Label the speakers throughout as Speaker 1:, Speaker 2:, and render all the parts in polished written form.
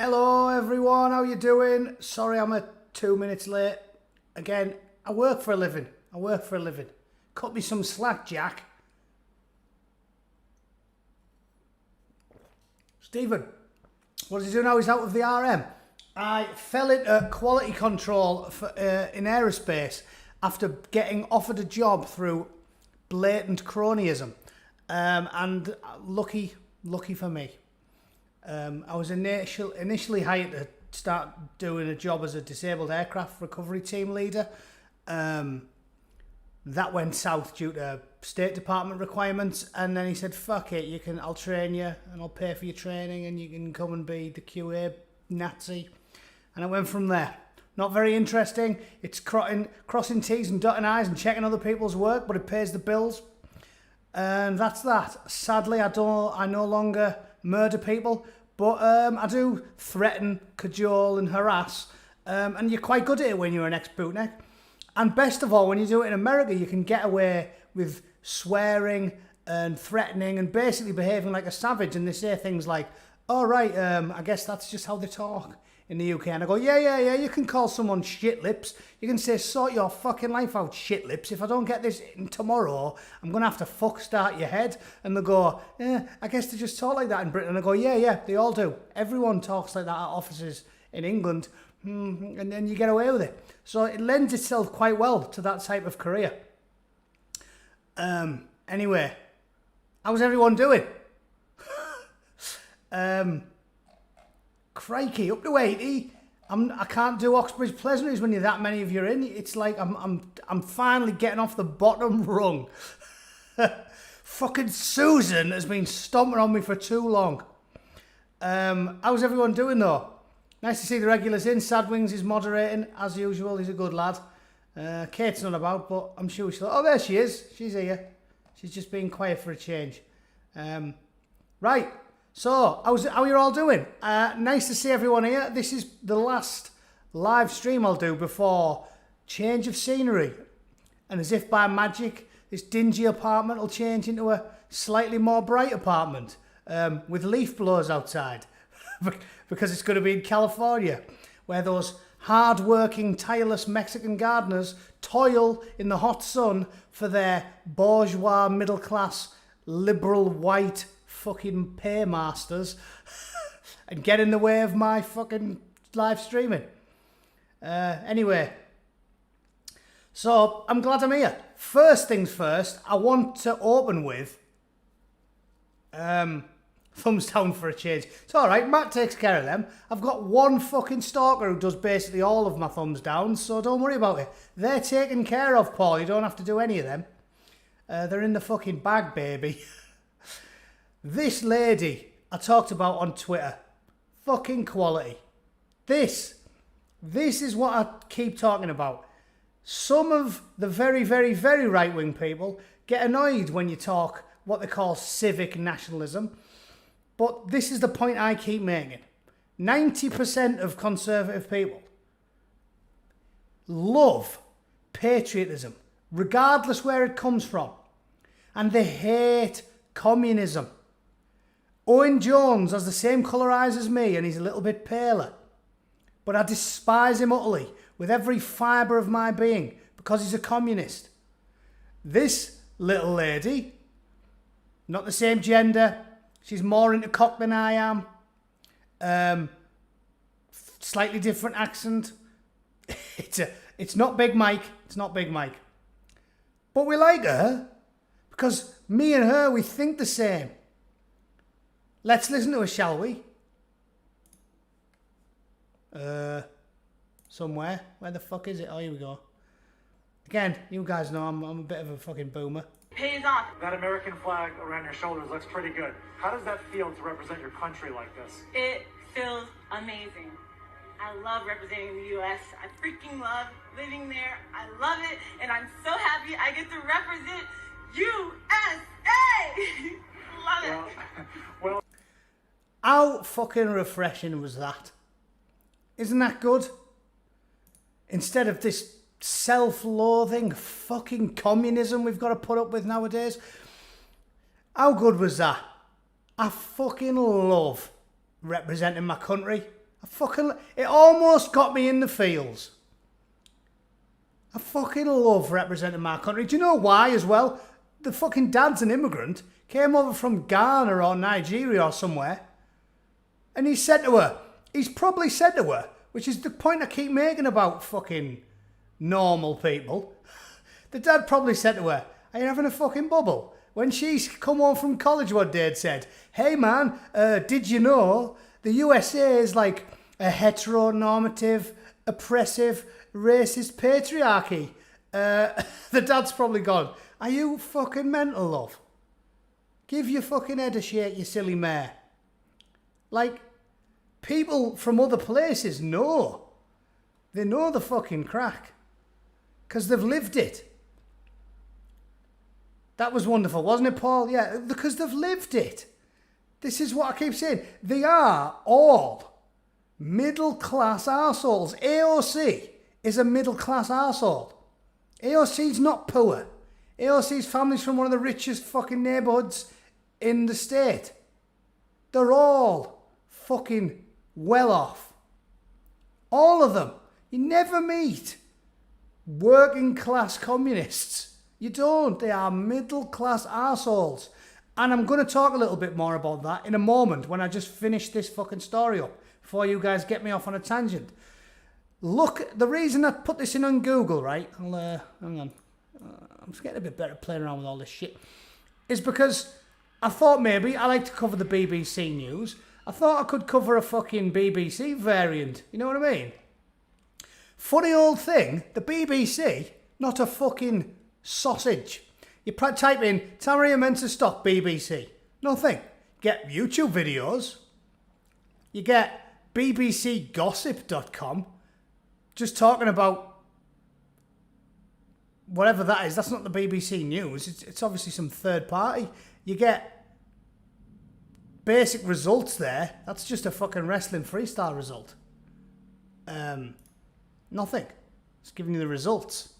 Speaker 1: Hello everyone, how you doing? Sorry I'm 2 minutes late. Again, I work for a living. Cut me some slack, Jack. Stephen, what does he do now? He's out of the RM. I fell into quality control in aerospace after getting offered a job through blatant cronyism. And lucky for me. I was initially hired to start doing a job as a disabled aircraft recovery team leader. That went south due to State Department requirements, and then he said, "Fuck it, I'll train you, and I'll pay for your training, and you can come and be the QA Nazi." And I went from there. Not very interesting. It's crossing T's and dotting I's and checking other people's work, but it pays the bills. And that's that. Sadly, I no longer murder people, but I do threaten, cajole and harass, and you're quite good at it when you're an ex-bootneck. And best of all, when you do it in America, you can get away with swearing and threatening and basically behaving like a savage, and they say things like, "Oh right, I guess that's just how they talk in the UK." And I go, yeah, you can call someone shit lips. You can say, "Sort your fucking life out, shit lips. If I don't get this in tomorrow, I'm going to have to start your head." And they go, "Yeah, I guess they just talk like that in Britain." And I go, yeah, they all do. Everyone talks like that at offices in England. And then you get away with it. So it lends itself quite well to that type of career. Anyway, how's everyone doing? Crikey, up to 80. I can't do Oxbridge Pleasantries when you're that many of you in. It's like I'm finally getting off the bottom rung. Fucking Susan has been stomping on me for too long. How's everyone doing though? Nice to see the regulars in. Sadwings is moderating as usual. He's a good lad. Kate's not about, but I'm sure she'll. Oh, there she is. She's here. She's just being quiet for a change. Right. So, how you all doing? Nice to see everyone here. This is the last live stream I'll do before change of scenery. And as if by magic, this dingy apartment will change into a slightly more bright apartment with leaf blowers outside. Because it's going to be in California, where those hard-working, tireless Mexican gardeners toil in the hot sun for their bourgeois, middle-class, liberal, white fucking paymasters and get in the way of my fucking live streaming. Anyway, so I'm glad I'm here. First things first, I want to open with thumbs down for a change. It's alright, Matt takes care of them. I've got one fucking stalker who does basically all of my thumbs down, so don't worry about it. They're taken care of, Paul. You don't have to do any of them. They're in the fucking bag, baby. This lady I talked about on Twitter. Fucking quality. This is what I keep talking about. Some of the very, very, very right-wing people get annoyed when you talk what they call civic nationalism. But this is the point I keep making. 90% of conservative people love patriotism, regardless where it comes from. And they hate communism. Owen Jones has the same colour eyes as me and he's a little bit paler. But I despise him utterly with every fibre of my being because he's a communist. This little lady, not the same gender, she's more into cock than I am. Slightly different accent. It's not Big Mike. It's not Big Mike. But we like her because me and her, we think the same. Let's listen to her, shall we? Somewhere. Where the fuck is it? Oh, here we go. Again, you guys know I'm a bit of a fucking boomer.
Speaker 2: Pays off.
Speaker 3: That American flag around your shoulders looks pretty good. How does that feel to represent your country like this?
Speaker 2: It feels amazing. I love representing the U.S. I freaking love living there. I love it. And I'm so happy I get to represent USA. Love it.
Speaker 3: Well,
Speaker 1: how fucking refreshing was that? Isn't that good? Instead of this self-loathing fucking communism we've got to put up with nowadays. How good was that? I fucking love representing my country. It almost got me in the feels. I fucking love representing my country. Do you know why as well? The fucking dad's an immigrant, came over from Ghana or Nigeria or somewhere, and he's probably said to her, which is the point I keep making about fucking normal people. The dad probably said to her, "Are you having a fucking bubble?" When she's come home from college one day and said, "Hey man, did you know the USA is like a heteronormative, oppressive, racist patriarchy?" The dad's probably gone, "Are you fucking mental, love? Give your fucking head a shake, you silly mare." Like, people from other places know. They know the fucking crack. Because they've lived it. That was wonderful, wasn't it, Paul? Yeah, because they've lived it. This is what I keep saying. They are all middle-class arseholes. AOC is a middle-class arsehole. AOC's not poor. AOC's family's from one of the richest fucking neighbourhoods in the state. They're all fucking well off. All of them. You never meet working class communists. You don't. They are middle class arseholes. And I'm going to talk a little bit more about that in a moment when I just finish this fucking story up before you guys get me off on a tangent. Look, the reason I put this in on Google, right? Hang on. I'm just getting a bit better at playing around with all this shit. Is because I thought maybe I like to cover the BBC News. I thought I could cover a fucking BBC variant. You know what I mean? Funny old thing, the BBC, not a fucking sausage. You type in, Tamara meant to stop BBC. Nothing. Get YouTube videos. You get bbcgossip.com. Just talking about whatever that is. That's not the BBC News. It's obviously some third party. You get basic results there. That's just a fucking wrestling freestyle result. Nothing. It's giving you the results.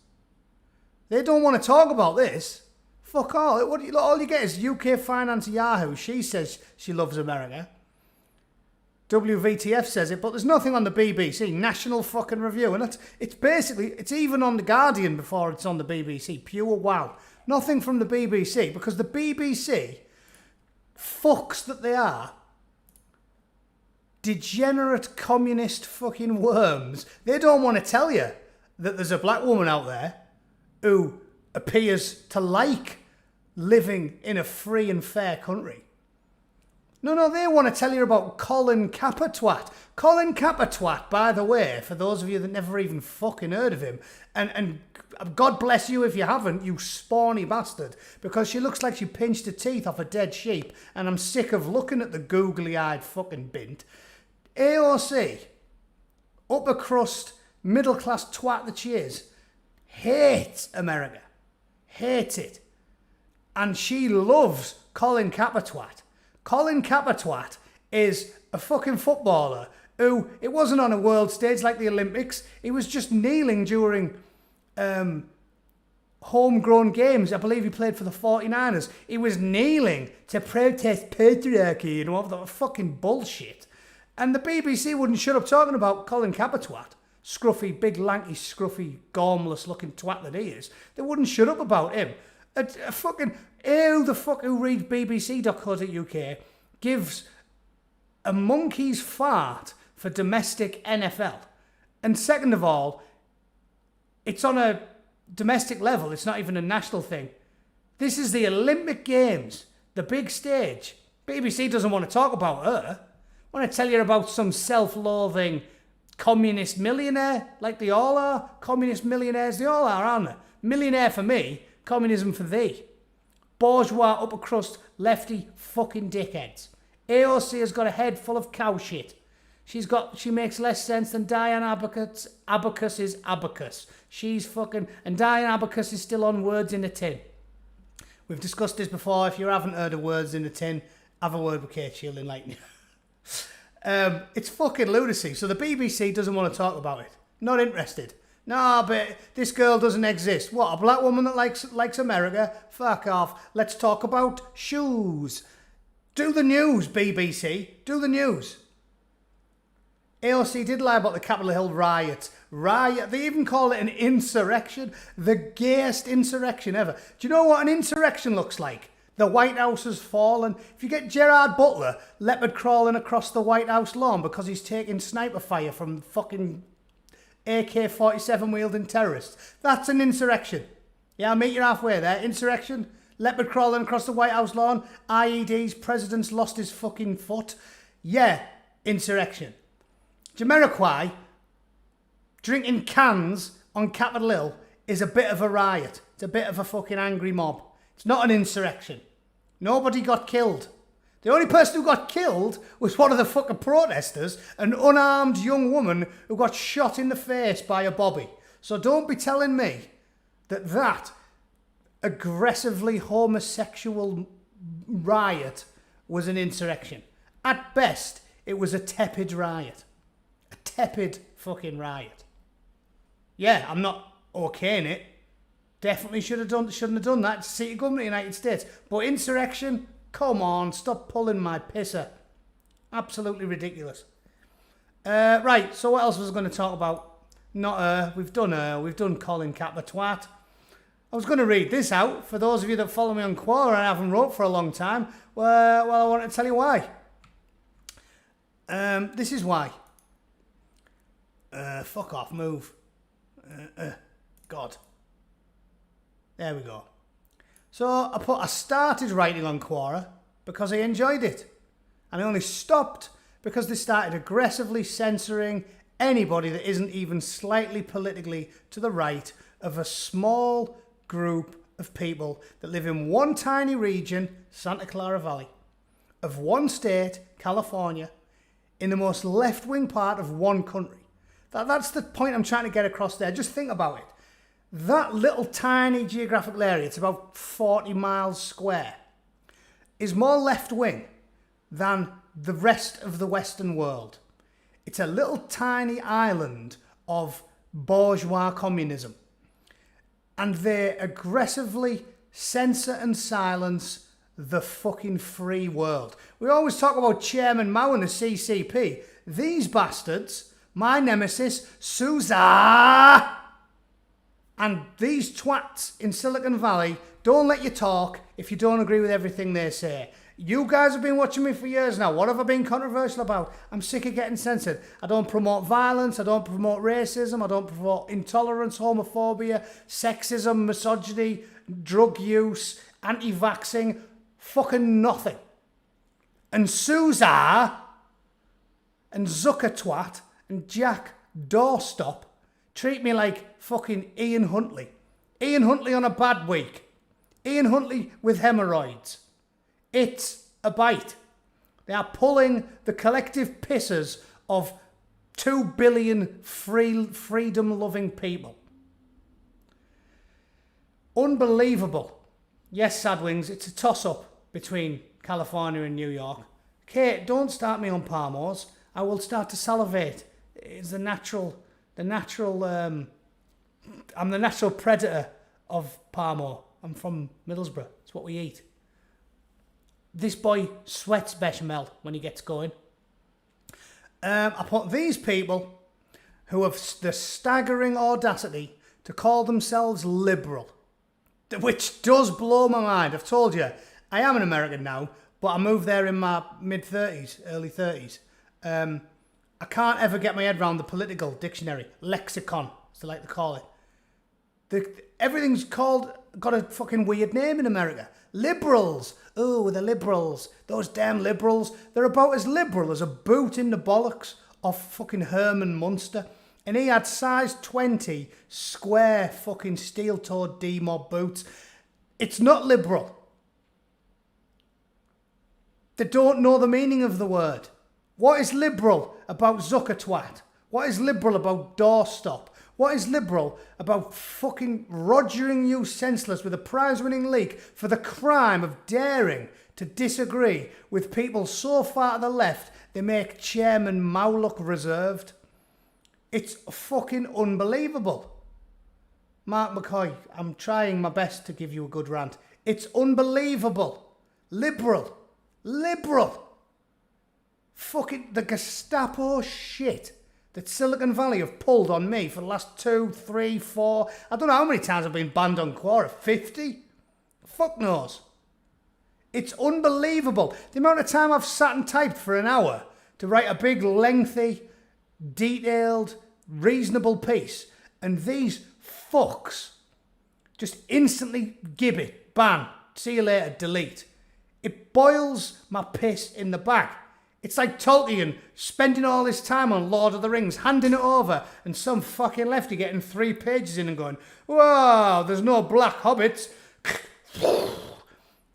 Speaker 1: They don't want to talk about this. Fuck all. All you get is UK Finance Yahoo. She says she loves America. WVTF says it, but there's nothing on the BBC. National fucking Review. And it's even on The Guardian before it's on the BBC. Pure wow. Nothing from the BBC, because the BBC, fucks that they are, degenerate communist fucking worms, they don't want to tell you that there's a black woman out there who appears to like living in a free and fair country. No, they want to tell you about Colin Kaepernick. Colin Kaepernick, by the way, for those of you that never even fucking heard of him, and God bless you if you haven't, you spawny bastard, because she looks like she pinched her teeth off a dead sheep, and I'm sick of looking at the googly-eyed fucking bint. AOC, upper crust, middle-class twat that she is, hates America. Hates it. And she loves Colin Kaepernick. Colin Kaepernick is a fucking footballer who, it wasn't on a world stage like the Olympics, he was just kneeling during homegrown games. I believe he played for the 49ers. He was kneeling to protest patriarchy and all that fucking bullshit. And the BBC wouldn't shut up talking about Colin Kaepernick. Scruffy, big, lanky, scruffy, gormless looking twat that he is. They wouldn't shut up about him. A fucking, who the fuck who reads bbc.co.uk gives a monkey's fart for domestic NFL? And second of all, it's on a domestic level. It's not even a national thing. This is the Olympic Games, the big stage. BBC doesn't want to talk about her. I want to tell you about some self-loathing communist millionaire, like they all are. Communist millionaires, they all are, aren't they? Millionaire for me, communism for thee. Bourgeois, upper crust, lefty fucking dickheads. AOC has got a head full of cow shit. She makes less sense than Diane Abacus's abacus. She's fucking, and Diane Abacus is still on Words in a Tin. We've discussed this before. If you haven't heard of Words in a Tin, have a word with Kate, she'll enlighten you. It's fucking lunacy. So the BBC doesn't want to talk about it. Not interested. No, but this girl doesn't exist. What, a black woman that likes America? Fuck off. Let's talk about shoes. Do the news, BBC. Do the news. AOC did lie about the Capitol Hill riots. They even call it an insurrection. The gayest insurrection ever. Do you know what an insurrection looks like? The White House has fallen. If you get Gerard Butler leopard crawling across the White House lawn because he's taking sniper fire from fucking AK-47 wielding terrorists, that's an insurrection. Yeah, I'll meet you halfway there. Insurrection, leopard crawling across the White House lawn, IEDs, president's lost his fucking foot. Yeah, insurrection. Jamiroquai drinking cans on Capitol Hill is a bit of a riot. It's a bit of a fucking angry mob. It's not an insurrection. Nobody got killed. The only person who got killed was one of the fucking protesters, an unarmed young woman who got shot in the face by a bobby. So don't be telling me that aggressively homosexual riot was an insurrection. At best, it was a tepid riot. A tepid fucking riot. Yeah, I'm not okaying it. Definitely shouldn't have done that. It's the seat of government of the United States. But insurrection, come on, stop pulling my pisser. Absolutely ridiculous. Right, so what else was I going to talk about? Not we've done Colin Kappa twat. I was going to read this out for those of you that follow me on Quora and I haven't wrote for a long time. Well, I want to tell you why. This is why. Fuck off, move. God. There we go. So I started writing on Quora because I enjoyed it. And I only stopped because they started aggressively censoring anybody that isn't even slightly politically to the right of a small group of people that live in one tiny region, Santa Clara Valley, of one state, California, in the most left-wing part of one country. That's the point I'm trying to get across there. Just think about it. That little tiny geographical area, it's about 40 miles square, is more left-wing than the rest of the Western world. It's a little tiny island of bourgeois communism. And they aggressively censor and silence the fucking free world. We always talk about Chairman Mao and the CCP. These bastards, my nemesis, Sousa, and these twats in Silicon Valley don't let you talk if you don't agree with everything they say. You guys have been watching me for years now. What have I been controversial about? I'm sick of getting censored. I don't promote violence. I don't promote racism. I don't promote intolerance, homophobia, sexism, misogyny, drug use, anti-vaxxing, fucking nothing. And Sousa and Zuckertwat and Jack Doorstop treat me like fucking Ian Huntley. Ian Huntley on a bad week. Ian Huntley with hemorrhoids. It's a bite. They are pulling the collective pisses of 2 billion freedom-loving people. Unbelievable. Yes, Sadwings, it's a toss-up between California and New York. Kate, don't start me on Palmos. I will start to salivate. It's I'm the natural predator of Palmo. I'm from Middlesbrough. It's what we eat. This boy sweats bechamel when he gets going. I put these people who have the staggering audacity to call themselves liberal, which does blow my mind. I've told you, I am an American now, but I moved there in my mid-30s, early 30s. I can't ever get my head around the political dictionary, lexicon, as they like to call it. Everything's got a fucking weird name in America. Liberals. Oh, the liberals. Those damn liberals. They're about as liberal as a boot in the bollocks of fucking Herman Munster. And he had size 20 square fucking steel-toed D-mob boots. It's not liberal. They don't know the meaning of the word. What is liberal about Zuckertwat? What is liberal about Doorstop? What is liberal about fucking rogering you senseless with a prize-winning leak for the crime of daring to disagree with people so far to the left they make Chairman Mao look reserved? It's fucking unbelievable. Mark McCoy, I'm trying my best to give you a good rant. It's unbelievable. Liberal. Fucking the Gestapo shit that Silicon Valley have pulled on me for the last 2, 3, 4... I don't know how many times I've been banned on Quora. 50? Fuck knows. It's unbelievable. The amount of time I've sat and typed for an hour to write a big, lengthy, detailed, reasonable piece. And these fucks just instantly gib it. Ban. See you later. Delete. It boils my piss in the back. It's like Tolkien spending all his time on Lord of the Rings, handing it over, and some fucking lefty getting 3 pages in and going, "Whoa, there's no black hobbits."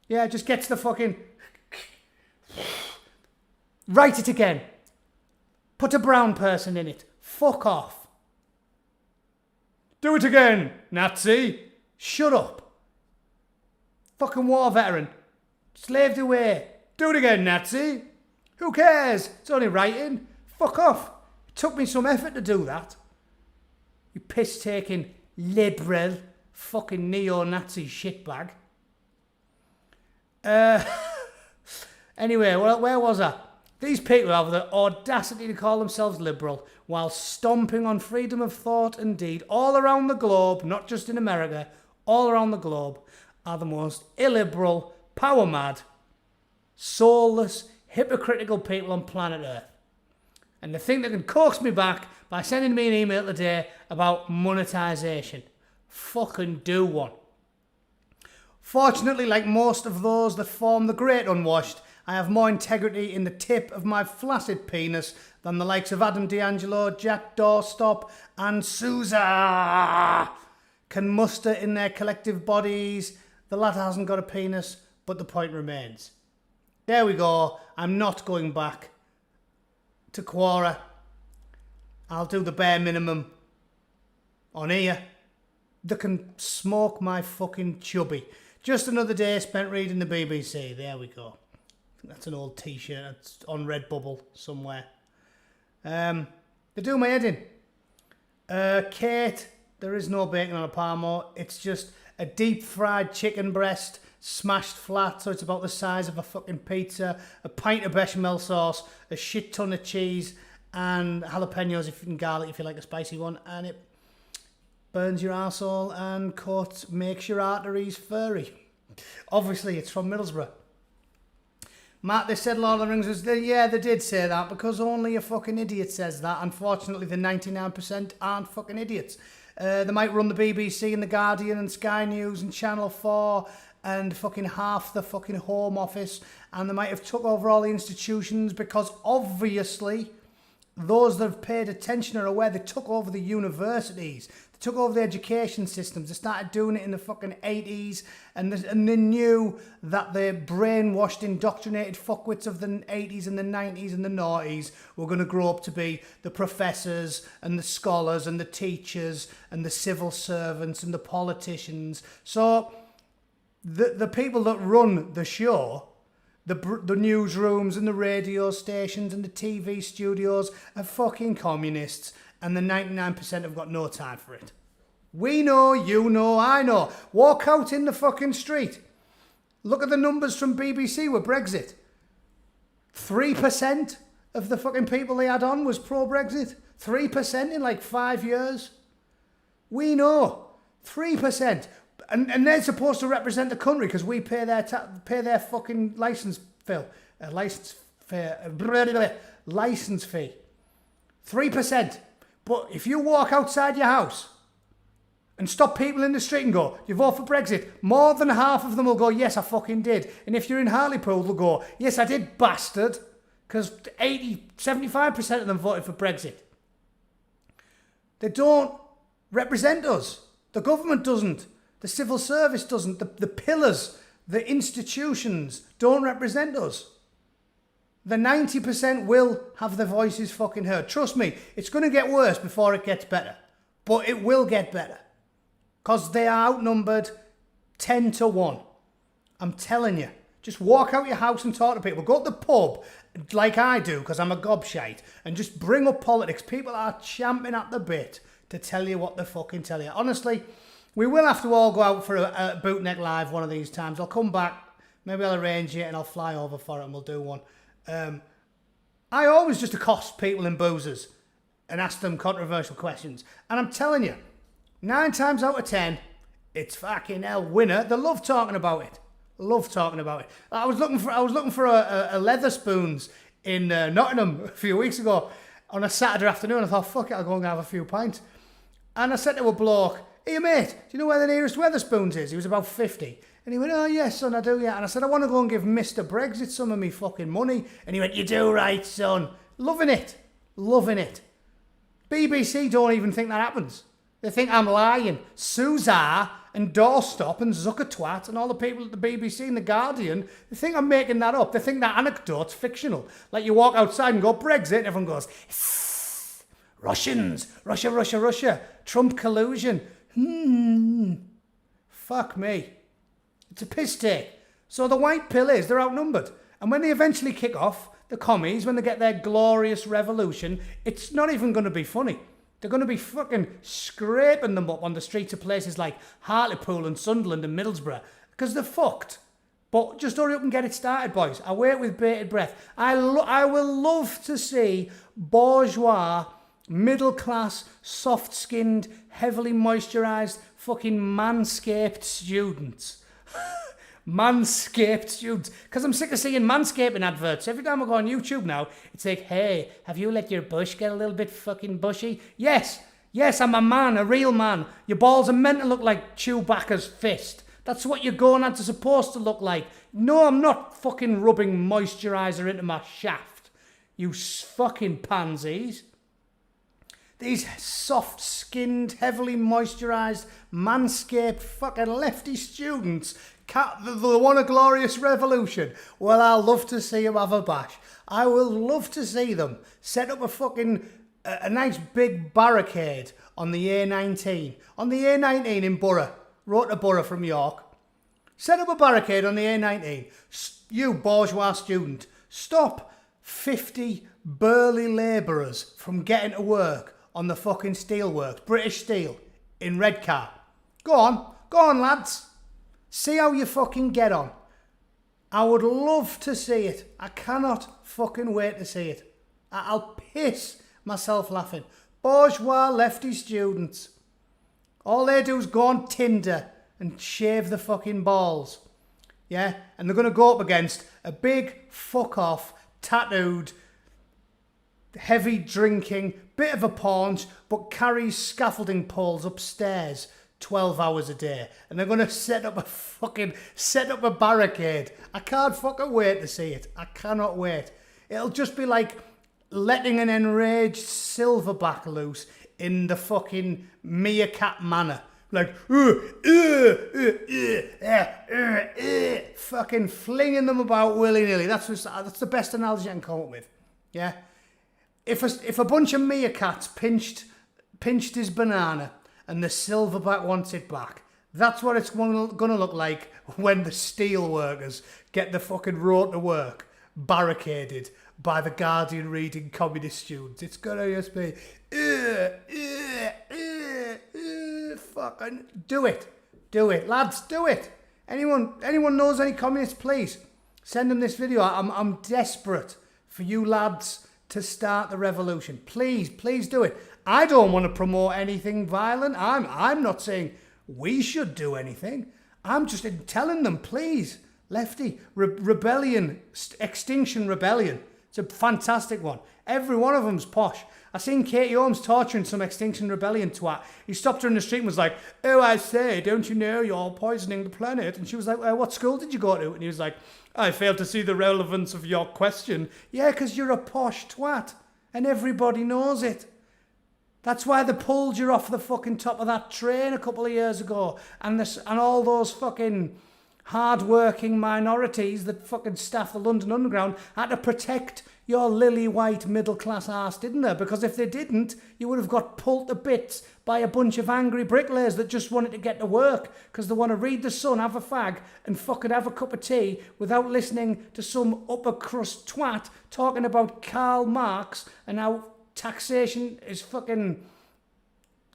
Speaker 1: Yeah, just gets the fucking... Write it again. Put a brown person in it. Fuck off. Do it again, Nazi. Shut up. Fucking war veteran. Slaved away. Do it again, Nazi. Who cares? It's only writing. Fuck off. It took me some effort to do that. You piss-taking liberal fucking neo-Nazi shitbag. Anyway, where was I? These people have the audacity to call themselves liberal while stomping on freedom of thought and deed all around the globe, not just in America, all around the globe, are the most illiberal, power-mad, soulless, hypocritical people on planet Earth. And they think they can coax me back by sending me an email today about monetisation. Fucking do one. Fortunately, like most of those that form the great unwashed, I have more integrity in the tip of my flaccid penis than the likes of Adam D'Angelo, Jack Doorstop and Sousa can muster in their collective bodies. The latter hasn't got a penis, but the point remains. There we go. I'm not going back to Quora. I'll do the bare minimum on here. They can smoke my fucking chubby. Just another day spent reading the BBC. There we go. I think that's an old t-shirt. It's on Redbubble somewhere. They do my head in. Kate, there is no bacon on a parmo. It's just a deep fried chicken breast smashed flat, so it's about the size of a fucking pizza, a pint of bechamel sauce, a shit ton of cheese, and jalapenos if you can garlic if you like a spicy one, and it burns your arsehole and makes your arteries furry. Obviously, it's from Middlesbrough. Matt, they said Lord of the Rings was... Yeah, they did say that, because only a fucking idiot says that. Unfortunately, the 99% aren't fucking idiots. They might run the BBC and the Guardian and Sky News and Channel 4 and fucking half the fucking Home Office, and they might have took over all the institutions, because obviously those that have paid attention are aware they took over the universities. They took over the education systems. They started doing it in the fucking 80s, and they knew that the brainwashed, indoctrinated fuckwits of the 80s and the 90s and the noughties were going to grow up to be the professors and the scholars and the teachers and the civil servants and the politicians. So the people that run the show, the newsrooms and the radio stations and the TV studios are fucking communists, and the 99% have got no time for it. We know, you know, I know. Walk out in the fucking street. Look at the numbers from BBC with Brexit. 3% of the fucking people they had on was pro-Brexit. 3% in like 5 years. We know. 3%. And they're supposed to represent the country because we pay their fucking license fee. 3%. But if you walk outside your house and stop people in the street and go, "You vote for Brexit," more than half of them will go, "Yes, I fucking did." And if you're in Hartlepool, they'll go, "Yes, I did, bastard." Because 75% of them voted for Brexit. They don't represent us. The government doesn't. The civil service doesn't. The pillars, the institutions don't represent us. The 90% will have their voices fucking heard. Trust me, it's going to get worse before it gets better. But it will get better. Because they are outnumbered 10 to 1. I'm telling you. Just walk out your house and talk to people. Go to the pub, like I do, because I'm a gobshite, and just bring up politics. People are champing at the bit to tell you what they fucking tell you. Honestly, we will have to all go out for a Bootneck Live one of these times. I'll come back. Maybe I'll arrange it and I'll fly over for it and we'll do one. I always just accost people in boozers and ask them controversial questions. And I'm telling you, 9 times out of 10, it's fucking hell winner. They love talking about it. Love talking about it. I was looking for a leather spoons in Nottingham a few weeks ago on a Saturday afternoon. I thought, fuck it, I'll go and have a few pints. And I said to a bloke, "Hey mate, do you know where the nearest Wetherspoons is?" He was about 50. And he went, "Oh yes, son, I do, yeah." And I said, "I want to go and give Mr. Brexit some of me fucking money." And he went, "You do right, son." Loving it. Loving it. BBC don't even think that happens. They think I'm lying. Suzar and Doorstop and Zuckertwat and all the people at the BBC and the Guardian, they think I'm making that up. They think that anecdote's fictional. Like you walk outside and go, "Brexit," and everyone goes, "Russians, Russia, Russia, Russia, Trump collusion." Fuck me. It's a piss take. So the white pill is, they're outnumbered. And when they eventually kick off, the commies, when they get their glorious revolution, it's not even going to be funny. They're going to be fucking scraping them up on the streets of places like Hartlepool and Sunderland and Middlesbrough because they're fucked. But just hurry up and get it started, boys. I wait with bated breath. I will love to see bourgeois, middle-class, soft-skinned, heavily moisturised, fucking manscaped students. Manscaped students. Because I'm sick of seeing manscaping adverts. Every time I go on YouTube now, it's like, "Hey, have you let your bush get a little bit fucking bushy?" Yes, I'm a man, a real man. Your balls are meant to look like Chewbacca's fist. That's what your gonads are supposed to look like. No, I'm not fucking rubbing moisturiser into my shaft. You fucking pansies. These soft-skinned, heavily moisturised, manscaped fucking lefty students, they want a glorious revolution. Well, I'll love to see them have a bash. I will love to see them set up a nice big barricade on the A19. On the A19 in Borough, Road to Borough from York. Set up a barricade on the A19. You bourgeois student, stop 50 burly labourers from getting to work on the fucking steelworks, British Steel, in Redcar. Go on, lads. See how you fucking get on. I would love to see it. I cannot fucking wait to see it. I'll piss myself laughing. Bourgeois lefty students. All they do is go on Tinder and shave the fucking balls. Yeah? And they're going to go up against a big fuck-off, tattooed, heavy drinking, bit of a paunch, but carries scaffolding poles upstairs 12 hours a day. And they're going to set up a barricade. I can't fucking wait to see it. I cannot wait. It'll just be like letting an enraged silverback loose in the fucking meerkat manner. Like, fucking flinging them about willy-nilly. That's the best analogy I can come up with. Yeah? If a bunch of meerkats pinched his banana and the silverback wants it back, that's what it's going to look like when the steel workers get the fucking road to work barricaded by the Guardian reading communist students. It's going to just be, fucking do it, lads, do it. Anyone knows any communists, please send them this video. I'm desperate for you lads to start the revolution. Please do it. I don't want to promote anything violent. I'm not saying we should do anything. I'm just telling them, please, lefty, rebellion, Extinction Rebellion. It's a fantastic one. Every one of them's posh. I seen Katie Holmes torturing some Extinction Rebellion twat. He stopped her in the street and was like, "Oh, I say, don't you know you're poisoning the planet?" And she was like, "What school did you go to?" And he was like, "I fail to see the relevance of your question." Yeah, because you're a posh twat. And everybody knows it. That's why they pulled you off the fucking top of that train a couple of years ago. And all those fucking hard-working minorities that fucking staff the London Underground had to protect your lily-white middle-class arse, didn't they? Because if they didn't, you would have got pulled to bits by a bunch of angry bricklayers that just wanted to get to work because they want to read The Sun, have a fag, and fucking have a cup of tea without listening to some upper-crust twat talking about Karl Marx and how taxation is fucking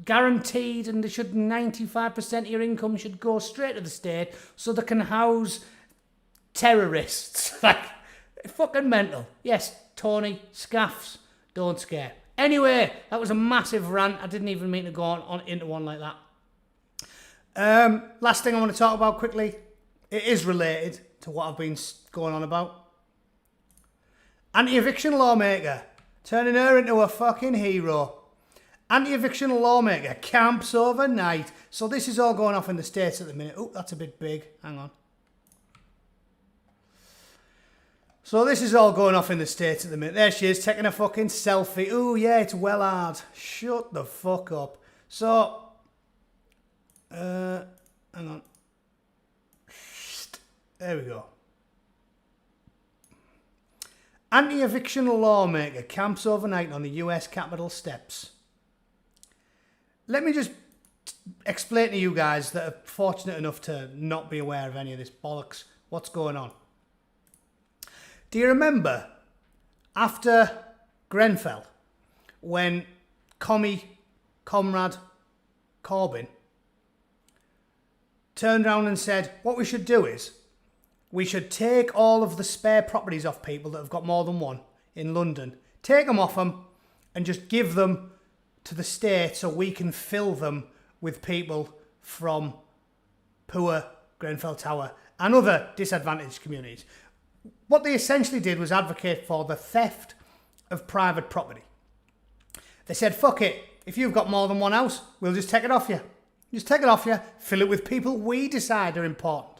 Speaker 1: guaranteed and 95% of your income should go straight to the state so they can house terrorists. Like, fucking mental. Yes, Tony, scaffs, don't scare. Anyway, that was a massive rant. I didn't even mean to go on into one like that. Last thing I want to talk about quickly. It is related to what I've been going on about. Anti-eviction lawmaker. Turning her into a fucking hero. Anti-eviction lawmaker camps overnight. So this is all going off in the States at the minute. Oh, that's a bit big. Hang on. So this is all going off in the States at the minute. There she is, taking a fucking selfie. Oh yeah, it's well hard. Shut the fuck up. So, hang on. There we go. Anti-eviction lawmaker camps overnight on the US Capitol steps. Let me just explain to you guys that are fortunate enough to not be aware of any of this bollocks what's going on. Do you remember after Grenfell when Comrade Corbyn turned around and said, what we should do is we should take all of the spare properties off people that have got more than one in London, take them off them and just give them to the state so we can fill them with people from poor Grenfell Tower and other disadvantaged communities. What they essentially did was advocate for the theft of private property. They said, fuck it, if you've got more than one house, we'll just take it off you. Just take it off you, fill it with people we decide are important.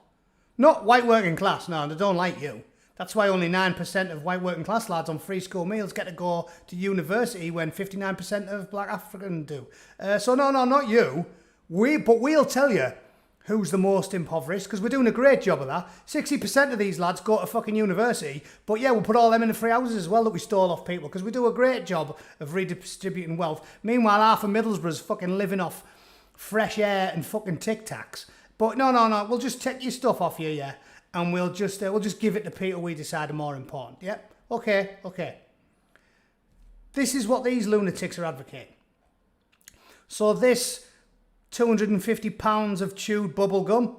Speaker 1: Not white working class, no, they don't like you. That's why only 9% of white working class lads on free school meals get to go to university when 59% of black Africans do. So no, not you. But we'll tell you who's the most impoverished, because we're doing a great job of that. 60% of these lads go to fucking university, but yeah, we'll put all them in the free houses as well that we stole off people, because we do a great job of redistributing wealth. Meanwhile, half of Middlesbrough's fucking living off fresh air and fucking Tic Tacs. But no, we'll just take your stuff off you, yeah, and we'll just give it to people we decide are more important, yeah? Okay. This is what these lunatics are advocating. So this £250 of chewed bubble gum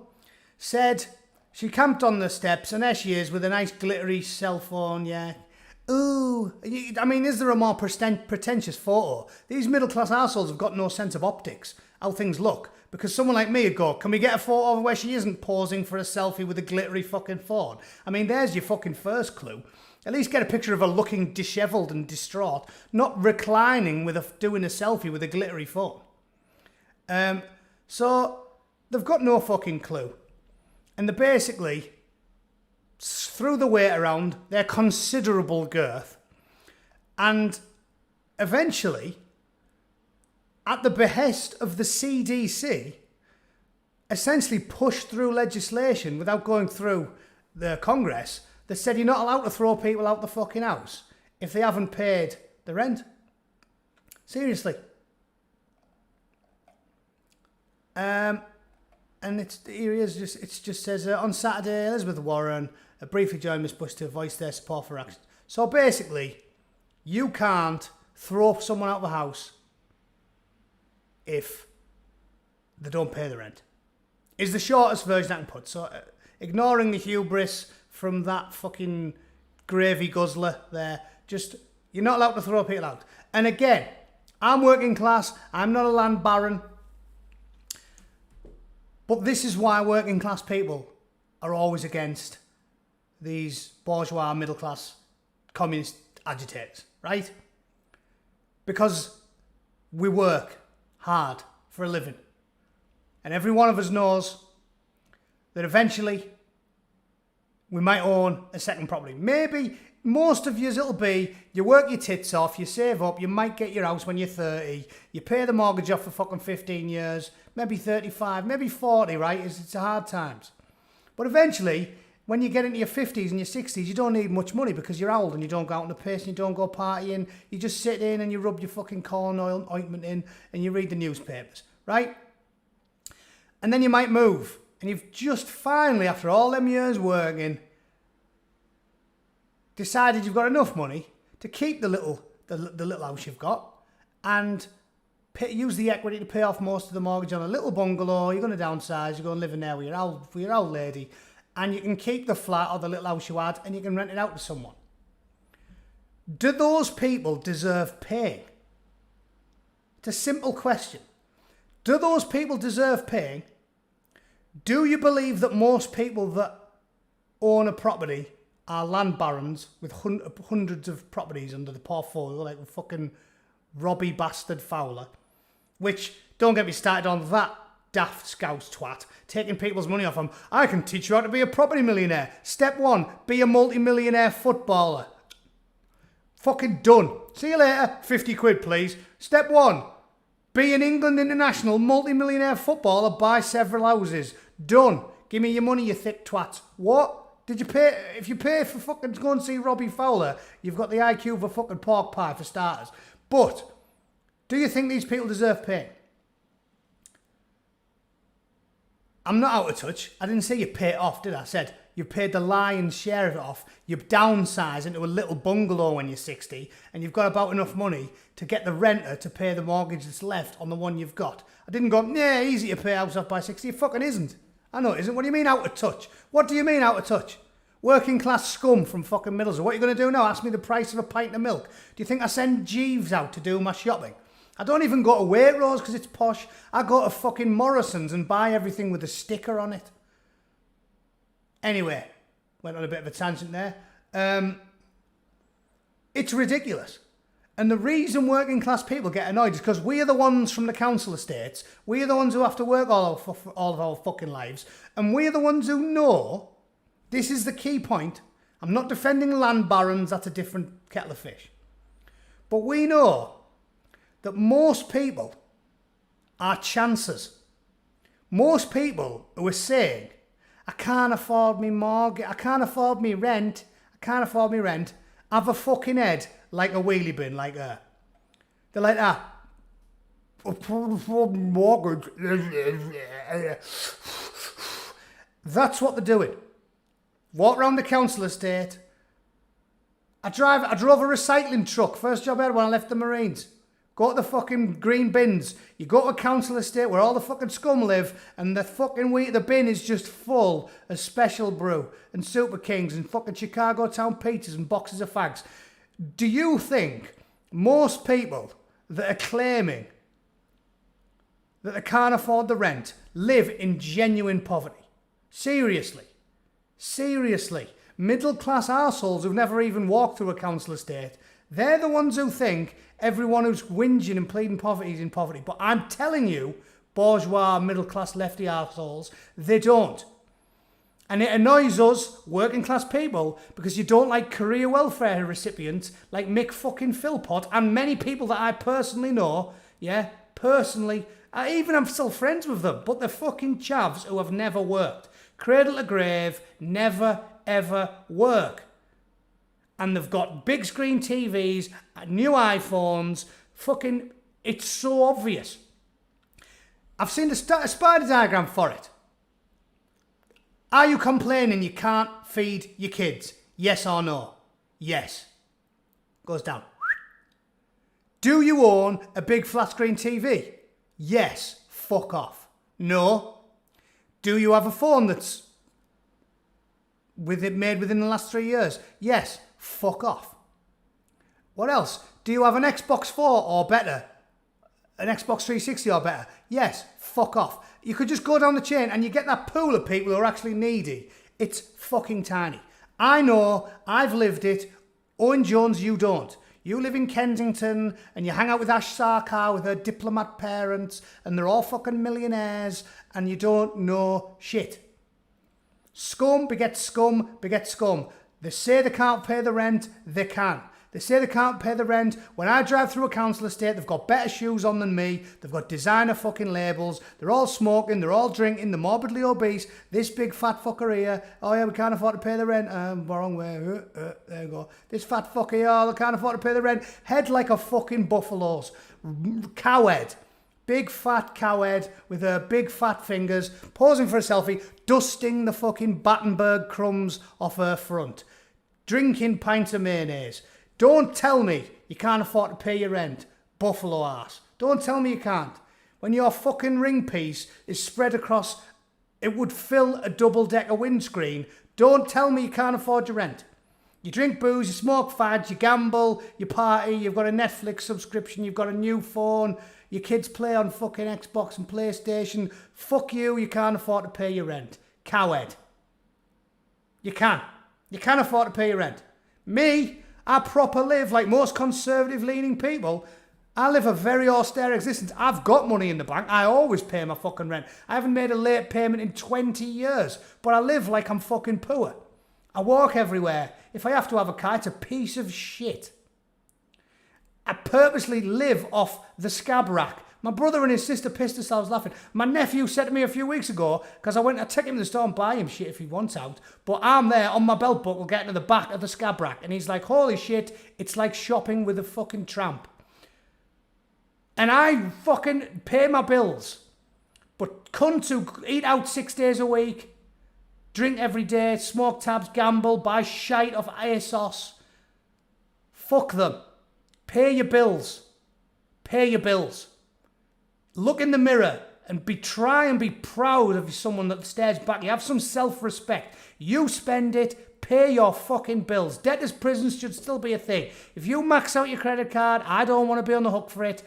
Speaker 1: said she camped on the steps, and there she is with a nice glittery cell phone, yeah. Ooh, I mean, is there a more pretentious photo? These middle-class arseholes have got no sense of optics, how things look. Because someone like me would go, can we get a photo of where she isn't posing for a selfie with a glittery fucking phone? I mean, there's your fucking first clue. At least get a picture of her looking dishevelled and distraught, not reclining doing a selfie with a glittery phone. So they've got no fucking clue. And they're basically threw the weight around their considerable girth and eventually, at the behest of the CDC, essentially pushed through legislation without going through the Congress that said you're not allowed to throw people out the fucking house if they haven't paid the rent. Seriously. And here he is, it just says, on Saturday, Elizabeth Warren briefly joined Miss Bush to voice their support for action. So basically, you can't throw someone out of the house if they don't pay the rent. Is the shortest version I can put. So ignoring the hubris from that fucking gravy guzzler there, just, you're not allowed to throw people out. And again, I'm working class, I'm not a land baron, but this is why working class people are always against these bourgeois middle class communist agitators, right? Because we work hard for a living. And every one of us knows that eventually we might own a second property. Maybe most of yous it'll be you work your tits off, you save up, you might get your house when you're 30, you pay the mortgage off for fucking 15 years, maybe 35, maybe 40, right? It's hard times. But eventually, when you get into your 50s and your 60s, you don't need much money because you're old and you don't go out on the piss and you don't go partying. You just sit in and you rub your fucking corn oil ointment in and you read the newspapers, right? And then you might move. And you've just finally, after all them years working, decided you've got enough money to keep the little house you've got and use the equity to pay off most of the mortgage on a little bungalow. You're going to downsize, you're going to live in there with your old lady. And you can keep the flat or the little house you had and you can rent it out to someone. Do those people deserve paying? It's a simple question. Do those people deserve paying? Do you believe that most people that own a property are land barons with hundreds of properties under the portfolio, like a fucking Robbie bastard Fowler? Which, don't get me started on that daft Scouse twat, taking people's money off them. I can teach you how to be a property millionaire. Step 1, be a multi-millionaire footballer. Fucking done. See you later. 50 quid, please. Step 1, be an England international multi-millionaire footballer, buy several houses. Done. Give me your money, you thick twats. What? Did you pay? If you pay for fucking to go and see Robbie Fowler, you've got the IQ for fucking pork pie for starters. But, do you think these people deserve paying? I'm not out of touch. I didn't say you pay it off, did I? I said you paid the lion's share of it off. You downsize into a little bungalow when you're 60 and you've got about enough money to get the renter to pay the mortgage that's left on the one you've got. I didn't go, yeah, easy to pay house off by 60. It fucking isn't. I know it isn't. What do you mean out of touch? What do you mean out of touch? Working class scum from fucking Middlesbrough. What are you going to do now? Ask me the price of a pint of milk. Do you think I send Jeeves out to do my shopping? I don't even go to Waitrose because it's posh. I go to fucking Morrison's and buy everything with a sticker on it. Anyway, went on a bit of a tangent there. It's ridiculous. And the reason working class people get annoyed is because we are the ones from the council estates. We are the ones who have to work all of our fucking lives. And we are the ones who know, this is the key point. I'm not defending land barons, that's a different kettle of fish. But we know that most people are chancers. Most people who are saying, I can't afford me mortgage, I can't afford me rent, have a fucking head like a wheelie bin, like her. They're like, mortgage. That's what they're doing. Walk around the council estate. I drove a recycling truck, first job I had when I left the Marines. Go to the fucking green bins. You go to a council estate where all the fucking scum live and the bin is just full of Special Brew and Super Kings and fucking Chicago Town pizzas and boxes of fags. Do you think most people that are claiming that they can't afford the rent live in genuine poverty? Seriously. Middle class arseholes who've never even walked through a council estate. They're the ones who think everyone who's whinging and pleading poverty is in poverty. But I'm telling you, bourgeois, middle-class, lefty arseholes, they don't. And it annoys us, working class people, because you don't like career welfare recipients like Mick fucking Philpott and many people that I personally know, I'm still friends with them, but they're fucking chavs who have never worked. Cradle to grave, never, ever work. And they've got big screen TVs, new iPhones, fucking, it's so obvious. I've seen a spider diagram for it. Are you complaining you can't feed your kids? Yes or no? Yes. Goes down. Do you own a big flat screen TV? Yes. Fuck off. No. Do you have a phone that's made within the last 3 years? Yes. Fuck off. What else? Do you have an Xbox 4 or better? An Xbox 360 or better? Yes. Fuck off. You could just go down the chain and you get that pool of people who are actually needy. It's fucking tiny. I know. I've lived it. Owen Jones, you don't. You live in Kensington and you hang out with Ash Sarkar with her diplomat parents and they're all fucking millionaires and you don't know shit. Scum begets scum begets scum. They say they can't pay the rent, they can. They say they can't pay the rent. When I drive through a council estate, they've got better shoes on than me. They've got designer fucking labels. They're all smoking, they're all drinking, they're morbidly obese. This big fat fucker here, oh yeah, we can't afford to pay the rent. Wrong way. There you go. This fat fucker here, oh, they can't afford to pay the rent. Head like a fucking buffalo's. Cowhead. Big fat cowhead with her big fat fingers, posing for a selfie, dusting the fucking Battenberg crumbs off her front. Drinking pints of mayonnaise. Don't tell me you can't afford to pay your rent, buffalo ass. Don't tell me you can't. When your fucking ring piece is spread across, it would fill a double-decker windscreen. Don't tell me you can't afford your rent. You drink booze, you smoke fads, you gamble, you party, you've got a Netflix subscription, you've got a new phone, your kids play on fucking Xbox and PlayStation. Fuck you, you can't afford to pay your rent. Cowhead. You can. You can afford to pay your rent. Me, I proper live like most conservative leaning people. I live a very austere existence. I've got money in the bank. I always pay my fucking rent. I haven't made a late payment in 20 years, but I live like I'm fucking poor. I walk everywhere. If I have to have a car, it's a piece of shit. I purposely live off the scab rack. My brother and his sister pissed themselves laughing. My nephew said to me a few weeks ago, because I take him to the store and buy him shit if he wants out, but I'm there on my belt buckle getting to the back of the scab rack, and he's like, holy shit, it's like shopping with a fucking tramp. And I fucking pay my bills. But cunt who eat out 6 days a week, drink every day, smoke tabs, gamble, buy shite off ASOS. Fuck them. Pay your bills. Pay your bills. Look in the mirror and try and be proud of someone that stares back. You have some self-respect. You spend it, pay your fucking bills. Debtor's prisons should still be a thing. If you max out your credit card, I don't want to be on the hook for it.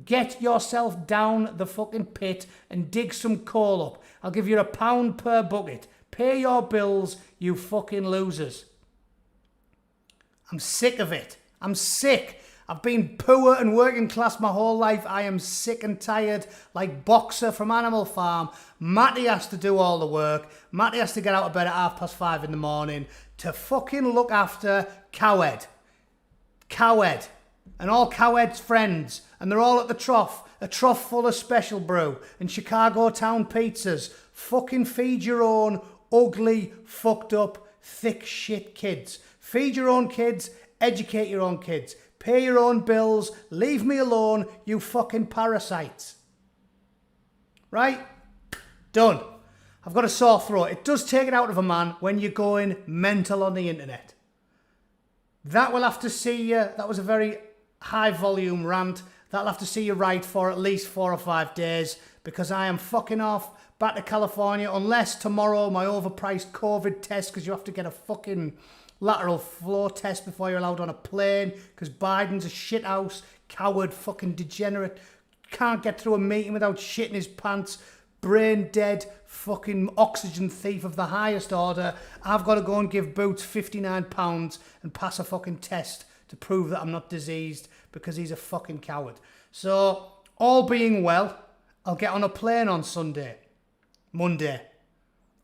Speaker 1: Get yourself down the fucking pit and dig some coal up. I'll give you £1 per bucket. Pay your bills, you fucking losers. I'm sick of it. I'm sick. I've been poor and working class my whole life. I am sick and tired, like Boxer from Animal Farm. Matty has to do all the work. Matty has to get out of bed at 5:30 in the morning to fucking look after Cowhead. Cowhead. And all Cowhead's friends. And they're all at the trough. A trough full of special brew and Chicago town pizzas. Fucking feed your own ugly, fucked up, thick shit kids. Feed your own kids. Educate your own kids. Pay your own bills. Leave me alone, you fucking parasites. Right? Done. I've got a sore throat. It does take it out of a man when you're going mental on the internet. That will have to see you. That was a very high volume rant. That'll have to see you right for at least 4 or 5 days because I am fucking off back to California unless tomorrow my overpriced COVID test, because you have to get a fucking lateral flow test before you're allowed on a plane because Biden's a shithouse, coward, fucking degenerate, can't get through a meeting without shitting his pants, brain dead, fucking oxygen thief of the highest order. I've got to go and give Boots £59 and pass a fucking test to prove that I'm not diseased because he's a fucking coward. So, all being well, I'll get on a plane on Monday.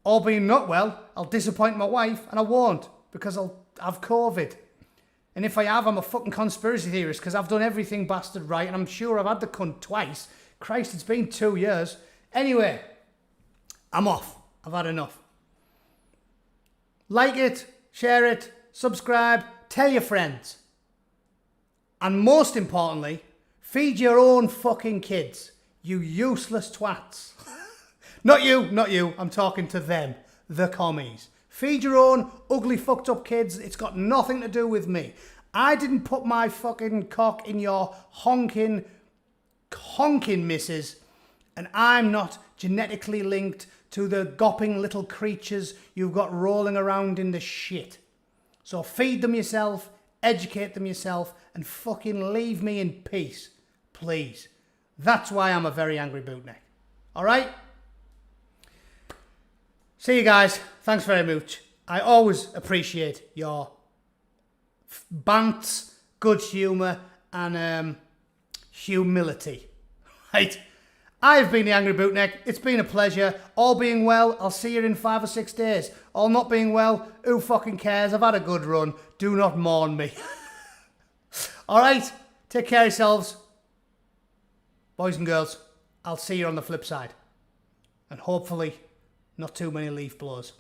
Speaker 1: All being not well, I'll disappoint my wife and I won't because I'll have COVID. And if I have, I'm a fucking conspiracy theorist because I've done everything bastard right and I'm sure I've had the cunt twice. Christ, it's been 2 years. Anyway, I'm off. I've had enough. Like it, share it, subscribe, tell your friends. And most importantly, feed your own fucking kids, you useless twats. Not you, I'm talking to them, the commies. Feed your own ugly fucked up kids, it's got nothing to do with me. I didn't put my fucking cock in your honking missus, and I'm not genetically linked to the gopping little creatures you've got rolling around in the shit. So feed them yourself, educate them yourself, and fucking leave me in peace, please. That's why I'm a very angry bootneck. Alright? See you guys. Thanks very much. I always appreciate your bants, good humour, and humility. Right? I've been the Angry Bootneck. It's been a pleasure. All being well, I'll see you in 5 or 6 days. All not being well, who fucking cares? I've had a good run. Do not mourn me. Alright? Take care of yourselves. Boys and girls, I'll see you on the flip side. And hopefully, not too many leaf blowers.